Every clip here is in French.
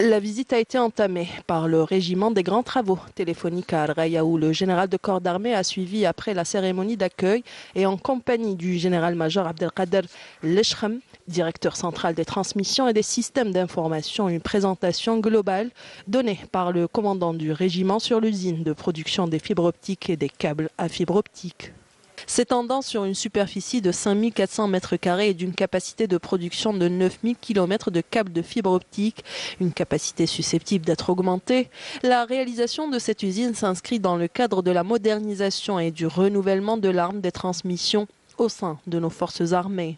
La visite a été entamée par le régiment des grands travaux téléphoniques à Al-Raya où le général de corps d'armée a suivi après la cérémonie d'accueil et en compagnie du général-major Abdelkader Leshrem, directeur central des transmissions et des systèmes d'information, une présentation globale donnée par le commandant du régiment sur l'usine de production des fibres optiques et des câbles à fibre optique. S'étendant sur une superficie de 5400 m² et d'une capacité de production de 9000 km de câbles de fibre optique, une capacité susceptible d'être augmentée, la réalisation de cette usine s'inscrit dans le cadre de la modernisation et du renouvellement de l'arme des transmissions au sein de nos forces armées.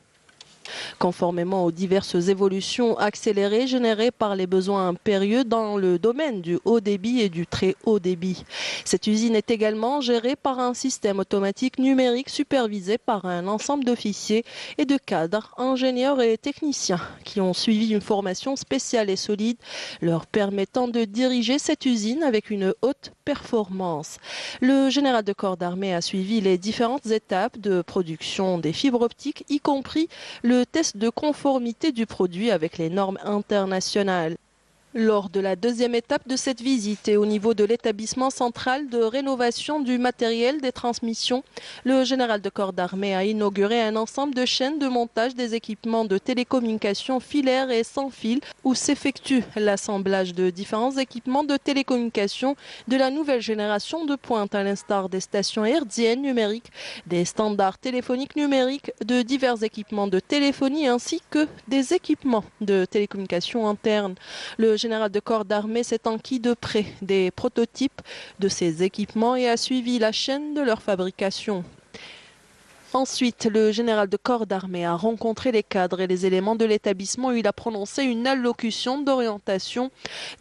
Conformément aux diverses évolutions accélérées générées par les besoins impérieux dans le domaine du haut débit et du très haut débit. Cette usine est également gérée par un système automatique numérique supervisé par un ensemble d'officiers et de cadres, ingénieurs et techniciens qui ont suivi une formation spéciale et solide leur permettant de diriger cette usine avec une haute performance. Le général de corps d'armée a suivi les différentes étapes de production des fibres optiques, y compris le test de conformité du produit avec les normes internationales. Lors de la deuxième étape de cette visite et au niveau de l'établissement central de rénovation du matériel des transmissions, le général de corps d'armée a inauguré un ensemble de chaînes de montage des équipements de télécommunications filaires et sans fil où s'effectue l'assemblage de différents équipements de télécommunications de la nouvelle génération de pointe à l'instar des stations hertziennes numériques, des standards téléphoniques numériques, de divers équipements de téléphonie ainsi que des équipements de télécommunications internes. Le général de corps d'armée s'est enquis de près des prototypes de ces équipements et a suivi la chaîne de leur fabrication. Ensuite, le général de corps d'armée a rencontré les cadres et les éléments de l'établissement où il a prononcé une allocution d'orientation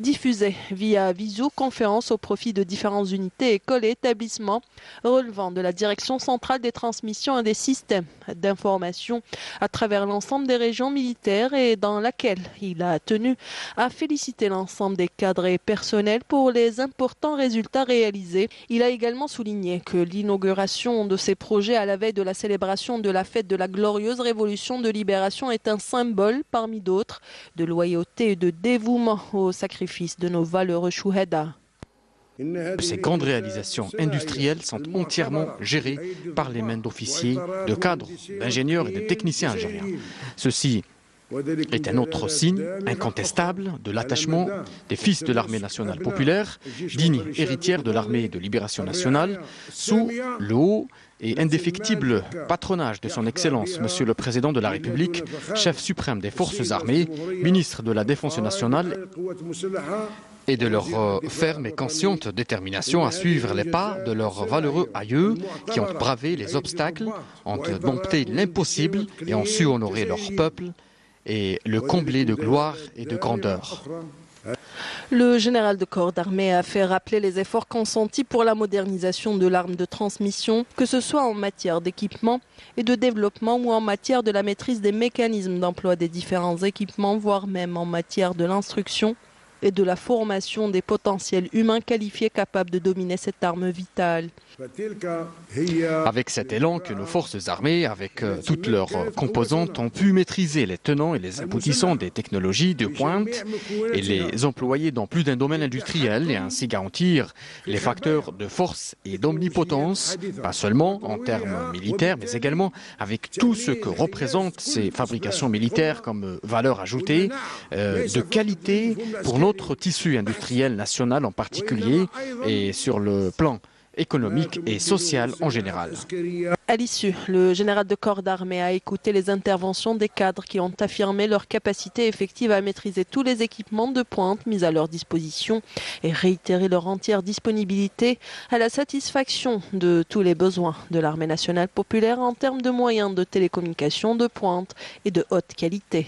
diffusée via visioconférence au profit de différentes unités, écoles et établissements relevant de la direction centrale des transmissions et des systèmes d'information à travers l'ensemble des régions militaires et dans laquelle il a tenu à féliciter l'ensemble des cadres et personnels pour les importants résultats réalisés. Il a également souligné que l'inauguration de ces projets à la veille de la célébration de la fête de la glorieuse révolution de libération est un symbole parmi d'autres de loyauté et de dévouement au sacrifice de nos valeureux chouhada. Ces grandes réalisations industrielles sont entièrement gérées par les mains d'officiers, de cadres, d'ingénieurs et de techniciens algériens. Ceci est un autre signe incontestable de l'attachement des fils de l'armée nationale populaire, digne héritière de l'armée de libération nationale, sous le haut et indéfectible patronage de son Excellence, Monsieur le Président de la République, chef suprême des forces armées, ministre de la Défense nationale, et de leur ferme et consciente détermination à suivre les pas de leurs valeureux aïeux qui ont bravé les obstacles, ont dompté l'impossible et ont su honorer leur peuple et le combler de gloire et de grandeur. Le général de corps d'armée a fait rappeler les efforts consentis pour la modernisation de l'arme de transmission, que ce soit en matière d'équipement et de développement ou en matière de la maîtrise des mécanismes d'emploi des différents équipements, voire même en matière de l'instruction et de la formation des potentiels humains qualifiés capables de dominer cette arme vitale. Avec cet élan que nos forces armées, avec toutes leurs composantes, ont pu maîtriser les tenants et les aboutissants des technologies de pointe et les employer dans plus d'un domaine industriel et ainsi garantir les facteurs de force et d'omnipotence, pas seulement en termes militaires, mais également avec tout ce que représentent ces fabrications militaires comme valeur ajoutée, de qualité pour notre tissu industriel national en particulier et sur le plan économique et social en général. À l'issue, le général de corps d'armée a écouté les interventions des cadres qui ont affirmé leur capacité effective à maîtriser tous les équipements de pointe mis à leur disposition et réitéré leur entière disponibilité à la satisfaction de tous les besoins de l'armée nationale populaire en termes de moyens de télécommunication de pointe et de haute qualité.